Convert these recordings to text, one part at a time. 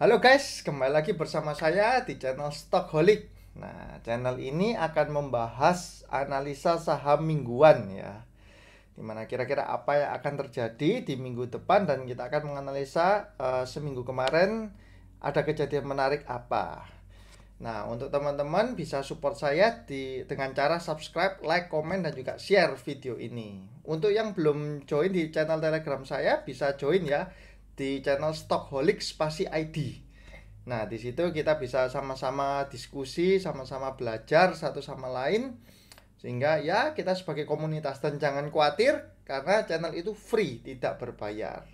Halo guys, kembali lagi bersama saya di channel Stockholic. Nah, channel ini akan membahas analisa saham mingguan ya. Dimana kira-kira apa yang akan terjadi di minggu depan dan kita akan menganalisa seminggu kemarin ada kejadian menarik apa. Nah, untuk teman-teman bisa support saya dengan cara subscribe, like, komen, dan juga share video ini. Untuk yang belum join di channel Telegram saya, bisa join ya di channel Stockholic spasi ID. Nah, di situ kita bisa sama-sama diskusi, sama-sama belajar satu sama lain, sehingga ya kita sebagai komunitas. Dan jangan khawatir karena channel itu free, tidak berbayar.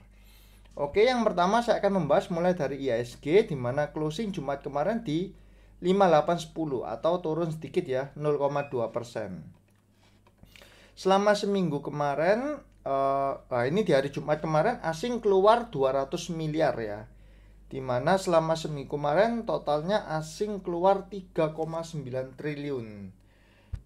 Oke, yang pertama saya akan membahas mulai dari IHSG, di mana closing Jumat kemarin di 5810 atau turun sedikit ya, 0,2%. Selama seminggu kemarin, ini di hari Jumat kemarin asing keluar 200 miliar ya. Dimana selama seminggu kemarin totalnya asing keluar 3,9 triliun.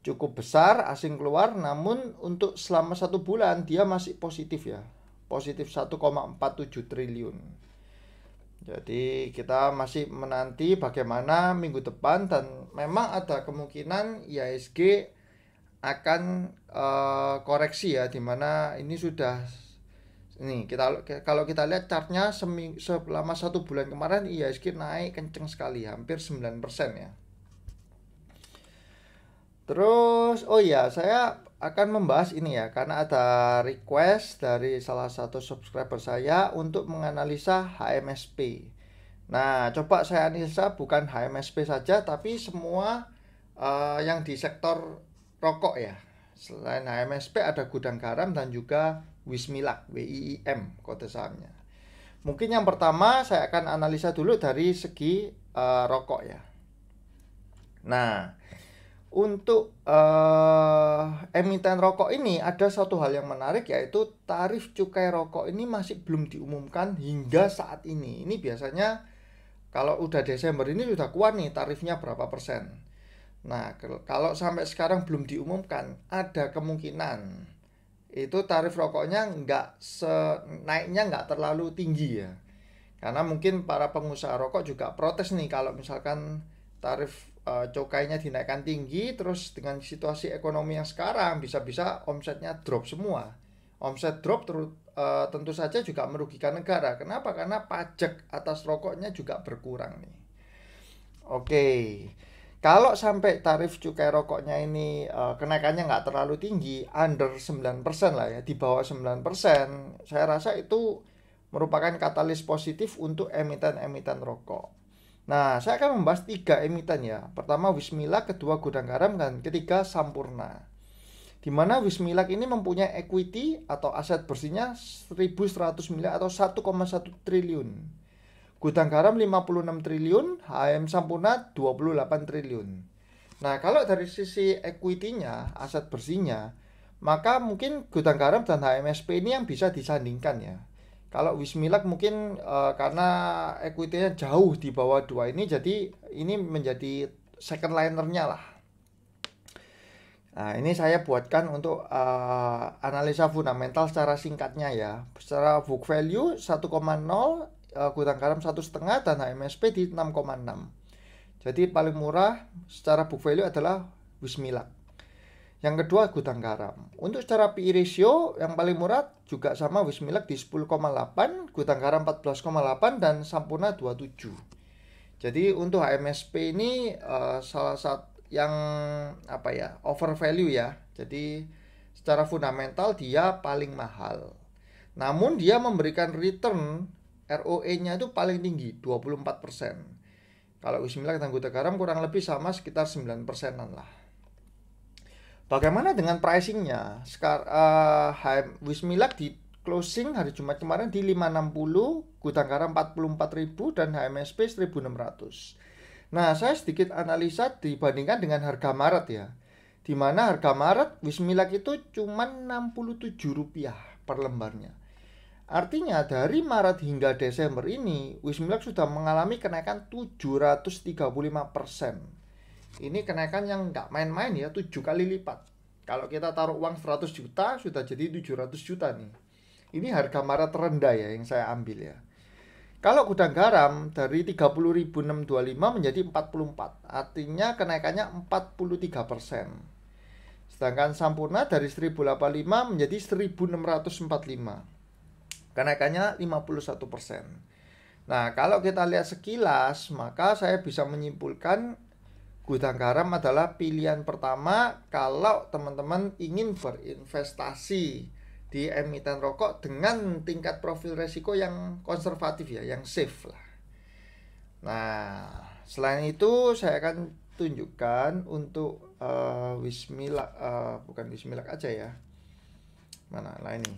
Cukup besar asing keluar, namun untuk selama 1 bulan dia masih positif ya. Positif 1,47 triliun. Jadi kita masih menanti bagaimana minggu depan, dan memang ada kemungkinan IHSG akan koreksi ya, dimana ini sudah kalau kita lihat chartnya selama 1 bulan kemarin IHSG naik kenceng sekali, hampir 9% ya. Terus oh ya, saya akan membahas ini ya karena ada request dari salah satu subscriber saya untuk menganalisa HMSP. Nah, coba saya analisa bukan HMSP saja tapi semua yang di sektor rokok ya. Selain HMSP ada Gudang Garam dan juga Wismilak, WIIM kode sahamnya. Mungkin yang pertama saya akan analisa dulu dari segi rokok ya. Nah, untuk emiten rokok ini ada satu hal yang menarik, yaitu tarif cukai rokok ini masih belum diumumkan hingga saat ini. Ini biasanya kalau udah Desember ini sudah keluar nih tarifnya berapa persen. Nah, kalau sampai sekarang belum diumumkan, ada kemungkinan itu tarif rokoknya naiknya nggak terlalu tinggi ya. Karena mungkin para pengusaha rokok juga protes nih kalau misalkan tarif cukainya dinaikkan tinggi, terus dengan situasi ekonomi yang sekarang bisa-bisa omsetnya drop semua. Omset drop tentu saja juga merugikan negara. Kenapa? Karena pajak atas rokoknya juga berkurang nih. Oke. Kalau sampai tarif cukai rokoknya ini kenaikannya nggak terlalu tinggi, under 9% lah ya, di bawah 9%, saya rasa itu merupakan katalis positif untuk emiten-emiten rokok. Nah, saya akan membahas 3 emiten ya. Pertama Wismilak, kedua Gudang Garam, dan ketiga Sampurna. Di mana Wismilak ini mempunyai equity atau aset bersihnya 1.100 miliar atau 1,1 triliun. Gudang Garam 56 triliun, HM Sampurna 28 triliun. Nah, kalau dari sisi equity-nya, aset bersihnya, maka mungkin Gudang Garam dan HMSP ini yang bisa disandingkan ya. Kalau Wismilak mungkin karena equity-nya jauh di bawah dua ini, jadi ini menjadi second liner-nya lah. Nah, ini saya buatkan untuk analisa fundamental secara singkatnya ya. Secara book value 1,0, Gudang Garam 1,5, dan HMSP di 6,6. Jadi paling murah secara book value adalah Wismilak. Yang kedua Gudang Garam. Untuk secara PE ratio yang paling murah juga sama, Wismilak di 10,8, Gudang Garam 14,8, dan Sampurna 27. Jadi untuk HMSP ini salah satu yang over value ya. Jadi secara fundamental dia paling mahal. Namun dia memberikan return ROE-nya itu paling tinggi, 24%. Kalau Wismilak dan Gudang Garam kurang lebih sama, sekitar 9%-an lah. Bagaimana dengan pricing-nya? Wismilak di closing hari Jumat kemarin di 560, Gudang Garam 44.000, dan HMSP 1.600. Nah, saya sedikit analisa dibandingkan dengan harga Maret ya. Di mana harga Maret Wismilak itu cuma Rp67 per lembarnya. Artinya dari Maret hingga Desember ini Wismilak sudah mengalami kenaikan 735%. Ini kenaikan yang nggak main-main ya, 7 kali lipat. Kalau kita taruh uang 100 juta sudah jadi 700 juta nih. Ini harga Maret terendah ya yang saya ambil ya. Kalau gudang garam dari 30.625 menjadi 44, artinya kenaikannya 43%. Sedangkan Sampurna dari 1085 menjadi 1645, kenaikannya 51%. Nah, kalau kita lihat sekilas, maka saya bisa menyimpulkan gudang garam adalah pilihan pertama kalau teman-teman ingin berinvestasi di emiten rokok dengan tingkat profil resiko yang konservatif ya, yang safe lah. Nah, selain itu saya akan tunjukkan untuk Wismilak, bukan Wismilak aja ya. Mana lah ini.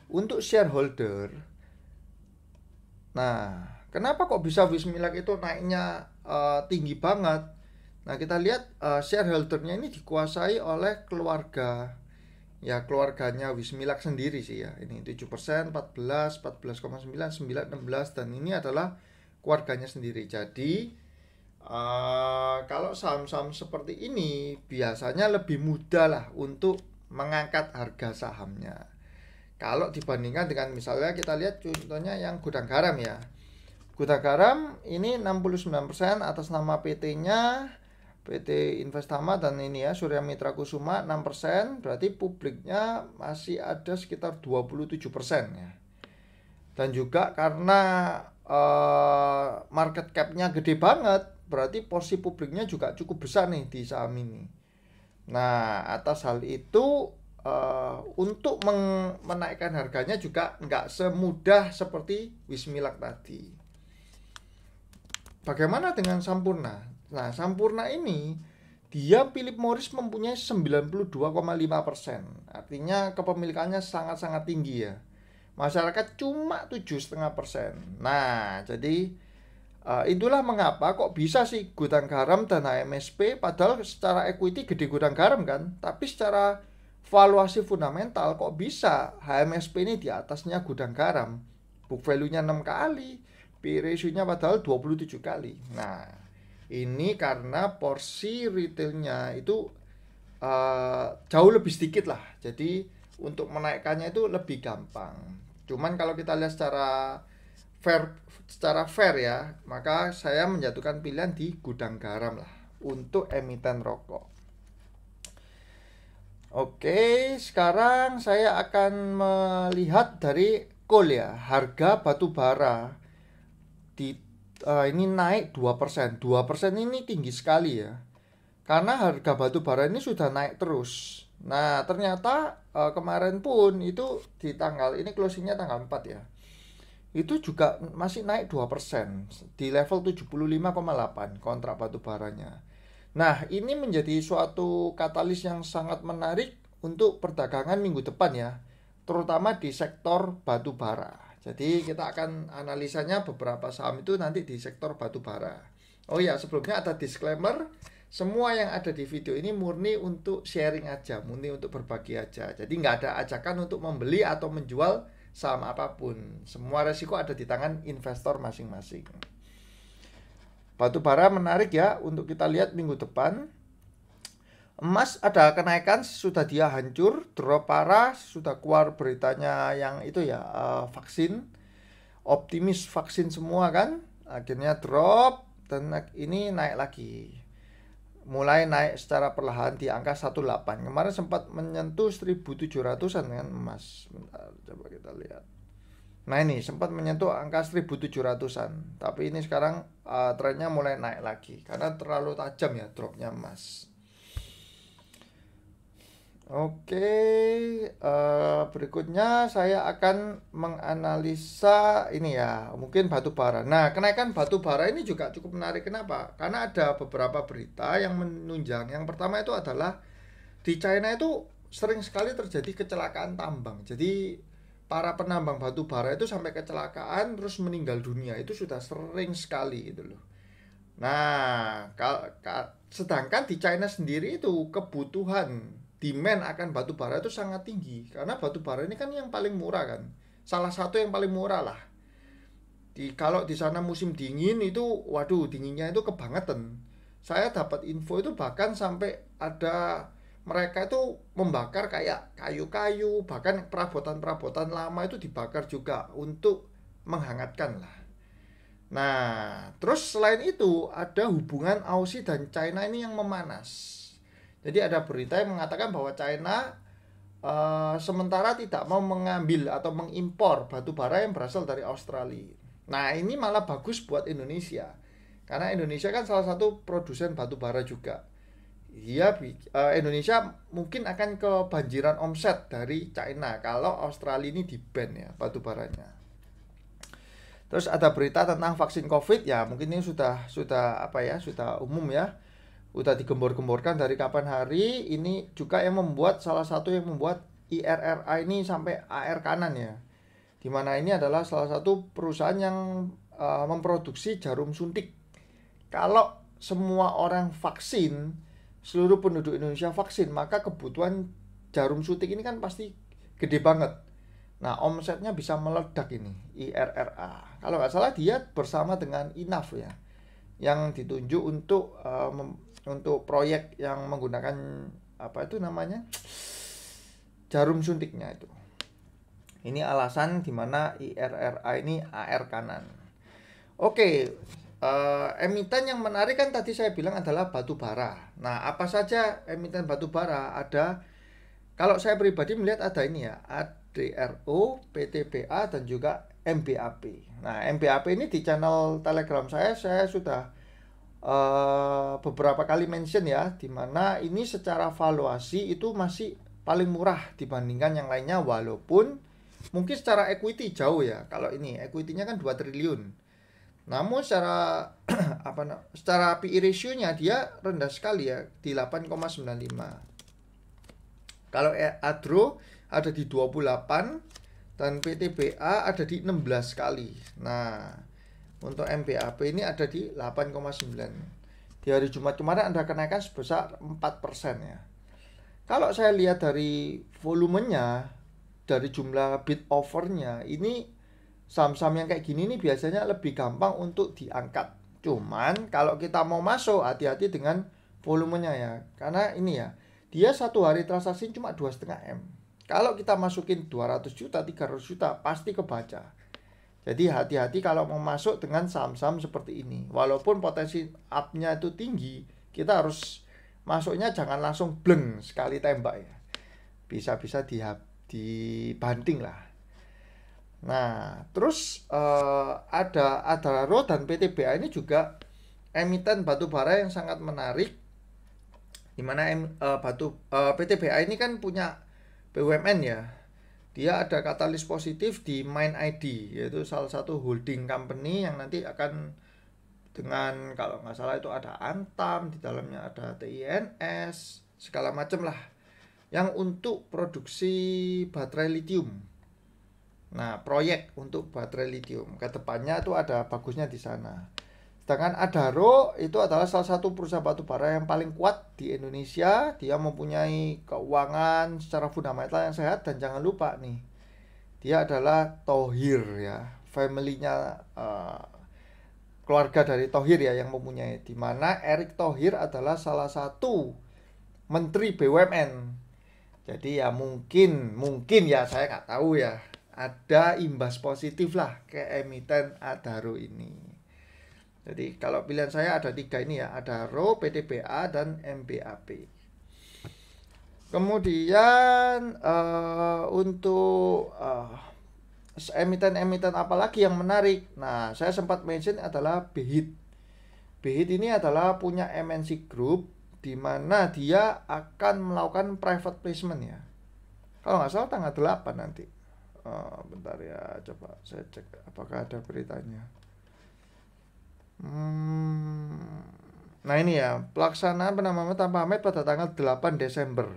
Untuk shareholder. Nah, kenapa kok bisa Wismilak itu naiknya tinggi banget? Nah, kita lihat shareholdernya ini dikuasai oleh keluarga. Ya, keluarganya Wismilak sendiri sih ya. Ini 7%, 14, 14,9, 9, 16, dan ini adalah keluarganya sendiri. Jadi kalau saham-saham seperti ini biasanya lebih mudah lah untuk mengangkat harga sahamnya. Kalau dibandingkan dengan misalnya kita lihat contohnya yang gudang garam ya. Gudang garam ini 69% atas nama PT-nya, PT Investama, dan ini ya Surya Mitra Kusuma 6%, berarti publiknya masih ada sekitar 27% ya. Dan juga karena market cap-nya gede banget, berarti porsi publiknya juga cukup besar nih di saham ini. Nah, atas hal itu untuk menaikkan harganya juga nggak semudah seperti Wismilak tadi. Bagaimana dengan Sampurna? Nah, Sampurna ini dia Philip Morris mempunyai 92,5%. Artinya kepemilikannya sangat-sangat tinggi ya. Masyarakat cuma 7,5%. Nah, jadi itulah mengapa kok bisa sih gudang garam dan HMSP, padahal secara equity gede gudang garam kan, tapi secara valuasi fundamental kok bisa HMSP ini di atasnya gudang garam. Book value-nya 6 kali, P ratio-nya padahal 27 kali. Nah, ini karena porsi retailnya itu jauh lebih sedikit lah. Jadi untuk menaikkannya itu lebih gampang. Cuman kalau kita lihat secara fair ya, maka saya menjatuhkan pilihan di gudang garam lah untuk emiten rokok. Oke, sekarang saya akan melihat dari coal ya, harga batu bara di ini naik 2%. 2% ini tinggi sekali ya. Karena harga batu bara ini sudah naik terus. Nah, ternyata kemarin pun itu di tanggal ini closingnya tanggal 4 ya. Itu juga masih naik 2% di level 75,8 kontrak batu baranya. Nah, ini menjadi suatu katalis yang sangat menarik untuk perdagangan minggu depan ya, terutama di sektor batu bara. Jadi kita akan analisanya beberapa saham itu nanti di sektor batu bara. Oh ya, sebelumnya ada disclaimer, semua yang ada di video ini murni untuk sharing aja, murni untuk berbagi aja. Jadi nggak ada ajakan untuk membeli atau menjual saham apapun. Semua resiko ada di tangan investor masing-masing. Batu bara menarik ya untuk kita lihat minggu depan. Emas ada kenaikan, sudah dia hancur, drop parah, sudah keluar beritanya yang itu ya, vaksin, optimis vaksin semua kan, akhirnya drop dan ini naik lagi. Mulai naik secara perlahan di angka 18. Kemarin sempat menyentuh 1700-an kan emas. Bentar, coba kita lihat. Nah, ini sempat menyentuh angka 1700-an. Tapi ini sekarang trennya mulai naik lagi karena terlalu tajam ya dropnya emas. Oke, berikutnya saya akan menganalisa ini ya, mungkin batu bara. Nah, kenaikan batu bara ini juga cukup menarik. Kenapa? Karena ada beberapa berita yang menunjang. Yang pertama itu adalah di China itu sering sekali terjadi kecelakaan tambang. Jadi para penambang batu bara itu sampai kecelakaan terus meninggal dunia. Itu sudah sering sekali gitu loh. Nah, sedangkan di China sendiri itu kebutuhan demand akan batu bara itu sangat tinggi karena batu bara ini kan yang paling murah kan, salah satu yang paling murah lah. Kalau di sana musim dingin itu, waduh dinginnya itu kebangetan. Saya dapat info itu bahkan sampai ada mereka itu membakar kayak kayu-kayu, bahkan perabotan-perabotan lama itu dibakar juga untuk menghangatkan lah. Nah, terus selain itu ada hubungan Aussie dan China ini yang memanas. Jadi ada berita yang mengatakan bahwa China sementara tidak mau mengambil atau mengimpor batu bara yang berasal dari Australia. Nah, ini malah bagus buat Indonesia. Karena Indonesia kan salah satu produsen batu bara juga. Indonesia mungkin akan kebanjiran omset dari China kalau Australia ini di-ban ya batu baranya. Terus ada berita tentang vaksin COVID ya, mungkin ini sudah umum ya. Udah digembor-gemborkan dari kapan hari. Ini juga yang membuat, salah satu yang membuat IRRA ini sampai AR kanan ya, dimana ini adalah salah satu perusahaan yang memproduksi jarum suntik. Kalau semua orang vaksin, seluruh penduduk Indonesia vaksin, maka kebutuhan jarum suntik ini kan pasti gede banget. Nah, omsetnya bisa meledak ini IRRA. Kalau nggak salah dia bersama dengan Inaf ya, yang ditunjuk untuk proyek yang menggunakan jarum suntiknya itu. Ini alasan dimana IRRA ini AR kanan. Oke, emiten yang menarik kan tadi saya bilang adalah batu bara. Nah, apa saja emiten batu bara? Ada, kalau saya pribadi melihat ada ini ya, ADRO, PTBA dan juga MBAP. Nah, MBAP ini di channel Telegram saya sudah beberapa kali mention ya, dimana ini secara valuasi itu masih paling murah dibandingkan yang lainnya, walaupun mungkin secara equity jauh ya. Kalau ini equity-nya kan 2 triliun. Namun secara secara PE ratio-nya dia rendah sekali ya, di 8,95. Kalau ADRO ada di 28 dan PTBA ada di 16 kali. Nah, untuk MBAP ini ada di 8,9. Di hari Jumat kemarin ada kenaikan sebesar 4% ya. Kalau saya lihat dari volumenya, dari jumlah bid offernya, ini saham-saham yang kayak gini nih biasanya lebih gampang untuk diangkat. Cuman kalau kita mau masuk, hati-hati dengan volumenya ya. Karena ini ya, dia satu hari transaksi cuma 2,5 M. Kalau kita masukin 200 juta, 300 juta, pasti kebaca. Jadi hati-hati kalau mau masuk dengan saham-saham seperti ini. Walaupun potensi up-nya itu tinggi, kita harus masuknya jangan langsung bleng sekali tembak ya. Bisa-bisa dibanting lah. Nah, terus ada ADRO dan PTBA ini juga emiten batu bara yang sangat menarik. Dimana PTBA ini kan punya BUMN ya. Dia ada katalis positif di Mind ID, yaitu salah satu holding company yang nanti akan dengan, kalau nggak salah itu ada Antam, di dalamnya ada TINS, segala macam lah, yang untuk produksi baterai lithium. Nah, proyek untuk baterai lithium, kedepannya itu ada bagusnya di sana. Sedangkan ADRO itu adalah salah satu perusahaan batu bara yang paling kuat di Indonesia. Dia mempunyai keuangan secara fundamental yang sehat, dan jangan lupa nih, dia adalah Thohir ya, family-nya keluarga dari Thohir ya yang mempunyai. Dimana Erick Thohir adalah salah satu menteri BUMN. Jadi ya mungkin ya, saya nggak tahu ya, ada imbas positif lah ke emiten ADRO ini. Jadi kalau pilihan saya ada 3 ini ya, ADRO, PTBA, dan MBAP. Kemudian untuk emiten-emiten apa lagi yang menarik? Nah, saya sempat mention adalah BHIT. BHIT ini adalah punya MNC Group, di mana dia akan melakukan private placement ya. Kalau nggak salah tanggal 8 nanti. Bentar ya, coba saya cek apakah ada beritanya. Nah ini ya, pelaksanaan penanaman tanpa pamit pada tanggal 8 Desember.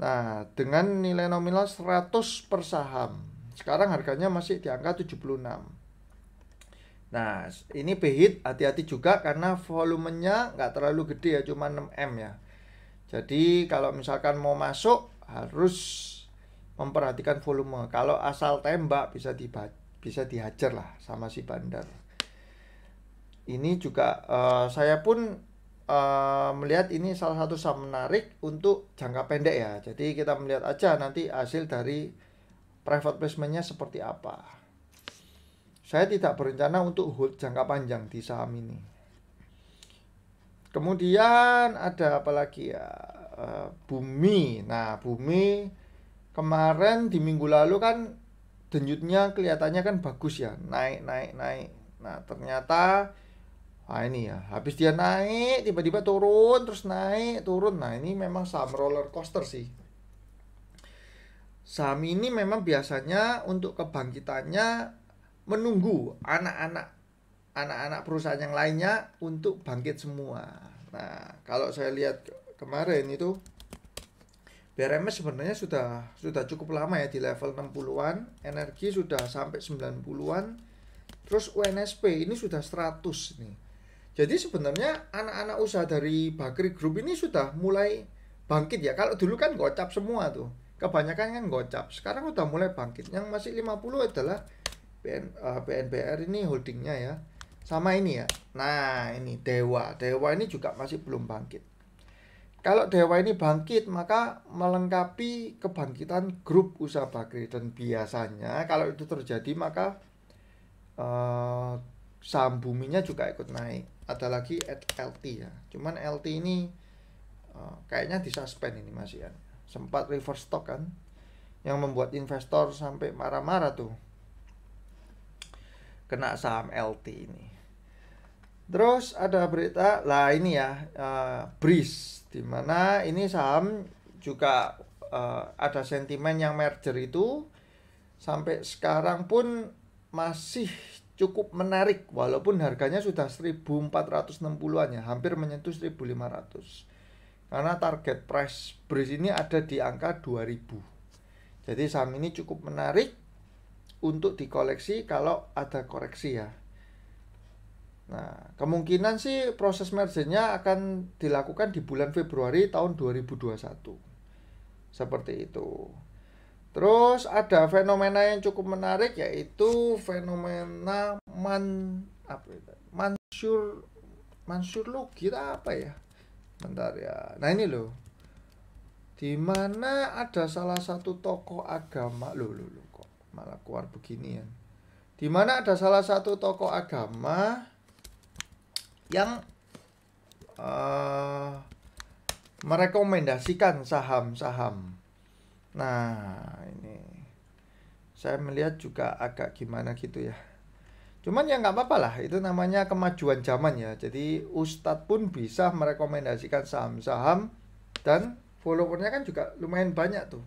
Nah, dengan nilai nominal 100 per saham. Sekarang harganya masih di angka 76. Nah, ini BHIT hati-hati juga karena volumenya nggak terlalu gede ya, cuma 6 M ya. Jadi kalau misalkan mau masuk harus memperhatikan volume. Kalau asal tembak bisa dihajar lah sama si bandar. Ini juga saya pun melihat ini salah satu saham menarik untuk jangka pendek ya. Jadi kita melihat aja nanti hasil dari private placement-nya seperti apa. saya tidak berencana untuk hold jangka panjang di saham ini. Kemudian ada apa lagi ya? Bumi. Nah, Bumi kemarin di minggu lalu kan denyutnya kelihatannya kan bagus ya, naik. Nah, ternyata ini ya, habis dia naik tiba-tiba turun, terus naik, turun. Nah, ini memang saham roller coaster sih. Saham ini memang biasanya untuk kebangkitannya menunggu anak-anak perusahaan yang lainnya untuk bangkit semua. Nah, kalau saya lihat kemarin itu BRMS sebenarnya sudah cukup lama ya di level 60-an, energi sudah sampai 90-an, terus UNSP ini sudah 100 nih. Jadi sebenarnya anak-anak usaha dari Bakri Group ini sudah mulai bangkit ya. Kalau dulu kan gocap semua tuh, kebanyakan kan gocap. Sekarang udah mulai bangkit. Yang masih 50 adalah BNBR ini holdingnya ya. Sama ini ya. Nah, ini Dewa ini juga masih belum bangkit. Kalau Dewa ini bangkit, maka melengkapi kebangkitan grup usaha Bakri. Dan biasanya kalau itu terjadi, maka saham Buminya juga ikut naik. Ada lagi LT ya. Cuman LT ini kayaknya disuspend ini masih ya. Sempat reverse stock kan, yang membuat investor sampai marah-marah tuh, kena saham LT ini. Terus ada berita lah ini ya, Breeze, dimana ini saham juga ada sentimen yang merger itu sampai sekarang pun masih cukup menarik, walaupun harganya sudah 1460-an ya, hampir menyentuh 1500. Karena target price Breeze ini ada di angka 2000. Jadi saham ini cukup menarik untuk dikoleksi kalau ada koreksi ya. Nah, kemungkinan sih proses mergernya akan dilakukan di bulan Februari tahun 2021. Seperti itu. Terus ada fenomena yang cukup menarik, yaitu fenomena Mansur Logi apa ya? Bentar ya. Nah, ini loh. Di mana ada salah satu tokoh agama loh kok malah keluar begini ya. Di mana ada salah satu tokoh agama yang merekomendasikan saham-saham. Nah, ini saya melihat juga agak gimana gitu ya. Cuman ya nggak apa-apa lah, itu namanya kemajuan zaman ya. Jadi Ustadz pun bisa merekomendasikan saham-saham, dan followernya kan juga lumayan banyak tuh.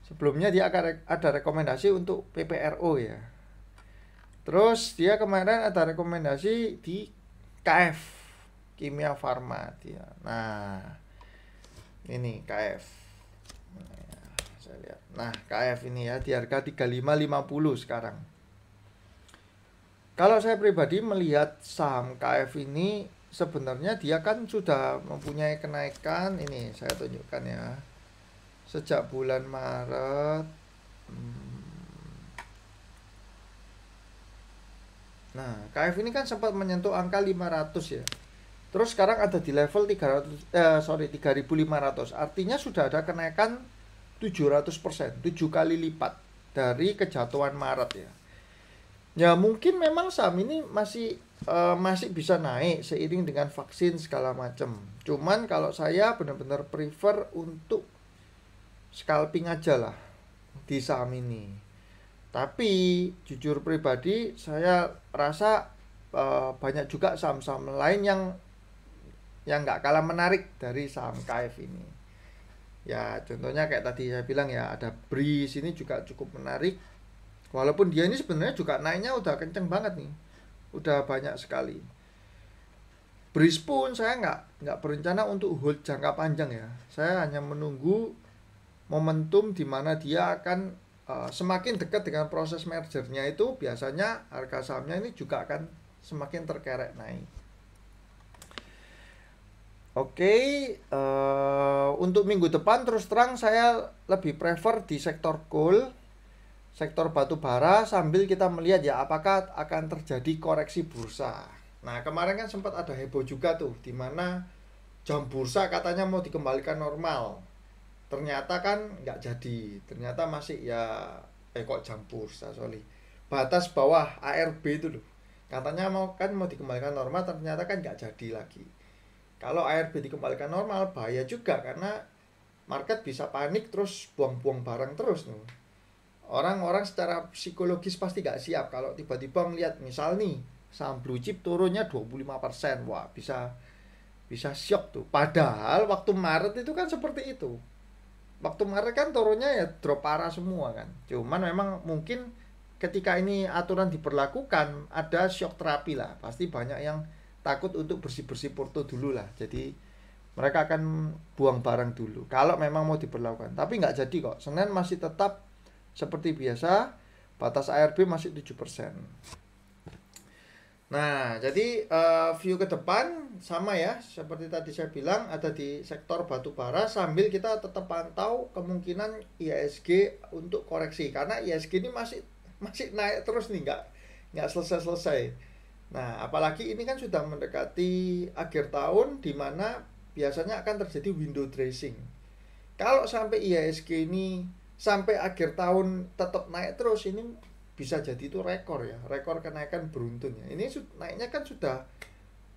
Sebelumnya dia akan ada rekomendasi untuk PPRO ya. Terus dia kemarin ada rekomendasi di KF, Kimia Farma dia. Nah, ini KF. Saya lihat. Nah, KF ini ya di harga 3550 sekarang. Kalau saya pribadi melihat saham KF ini, sebenarnya dia kan sudah mempunyai kenaikan. Ini saya tunjukkan ya, sejak bulan Maret. Nah, KF ini kan sempat menyentuh angka 500 ya. Terus sekarang ada di level 3500. Artinya sudah ada kenaikan 700%, 7 kali lipat dari kejatuhan Maret ya. Ya mungkin memang saham ini masih bisa naik seiring dengan vaksin segala macam. Cuman kalau saya benar-benar prefer untuk scalping aja lah di saham ini. Tapi jujur pribadi saya rasa banyak juga saham-saham lain yang nggak kalah menarik dari saham KF ini. Ya contohnya kayak tadi saya bilang ya, ada Breeze ini juga cukup menarik. Walaupun dia ini sebenarnya juga naiknya udah kenceng banget nih, udah banyak sekali. Breeze pun saya nggak berencana untuk hold jangka panjang ya. Saya hanya menunggu momentum di mana dia akan semakin dekat dengan proses mergernya itu, biasanya harga sahamnya ini juga akan semakin terkerek naik. Oke, untuk minggu depan terus terang saya lebih prefer di sektor coal, sektor batu bara, sambil kita melihat ya apakah akan terjadi koreksi bursa. Nah, kemarin kan sempat ada heboh juga tuh, di mana jam bursa katanya mau dikembalikan normal. Ternyata kan nggak jadi. Ternyata masih ya kok jam bursa, batas bawah ARB itu loh. Katanya mau dikembalikan normal, ternyata kan nggak jadi lagi. Kalau ARB dikembalikan normal bahaya juga, karena market bisa panik terus buang-buang barang terus nih. Orang-orang secara psikologis pasti nggak siap kalau tiba-tiba ngeliat misal nih saham blue chip turunnya 25%. Wah, bisa shock tuh. Padahal waktu Maret itu kan seperti itu. Waktu Maret kan turunnya ya drop parah semua kan. Cuman memang mungkin ketika ini aturan diberlakukan ada shock terapi lah. Pasti banyak yang takut untuk bersih-bersih porto dulu lah. Jadi mereka akan buang barang dulu kalau memang mau diberlakukan. Tapi nggak jadi kok. Senin masih tetap seperti biasa, batas ARB masih 7%. Nah, jadi view ke depan sama ya, seperti tadi saya bilang ada di sektor batu bara, sambil kita tetap pantau kemungkinan IHSG untuk koreksi, karena IHSG ini masih naik terus nih, nggak selesai. Nah, apalagi ini kan sudah mendekati akhir tahun, di mana biasanya akan terjadi window dressing. Kalau sampai IHSG ini sampai akhir tahun tetap naik terus, ini bisa jadi itu rekor ya, rekor kenaikan beruntun ya. Ini naiknya kan sudah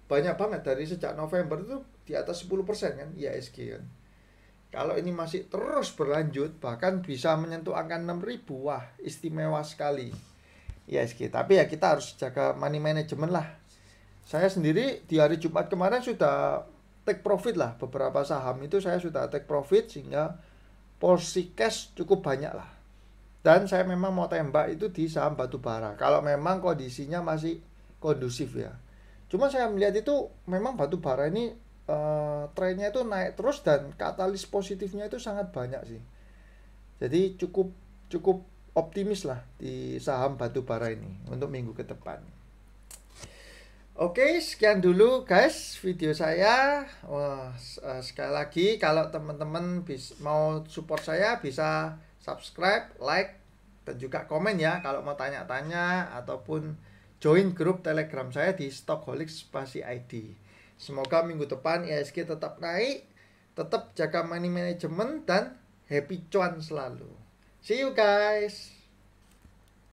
banyak banget dari sejak November itu di atas 10% kan IHSG kan. Kalau ini masih terus berlanjut bahkan bisa menyentuh angka 6.000, wah istimewa sekali IHSG. Tapi ya kita harus jaga money management lah. Saya sendiri di hari Jumat kemarin sudah take profit lah, beberapa saham itu saya sudah take profit sehingga porsi cash cukup banyak lah. Dan saya memang mau tembak itu di saham batu bara kalau memang kondisinya masih kondusif ya. Cuma saya melihat itu memang batu bara ini trennya itu naik terus dan katalis positifnya itu sangat banyak sih. Jadi cukup optimis lah di saham batu bara ini untuk minggu ke depan. Oke, sekian dulu guys video saya. Sekali lagi kalau teman-teman mau support saya bisa subscribe, like, dan juga komen ya kalau mau tanya-tanya ataupun join grup Telegram saya di Stockholics_ID. Semoga minggu depan IHSG tetap naik, tetap jaga money management dan happy cuan selalu. See you guys.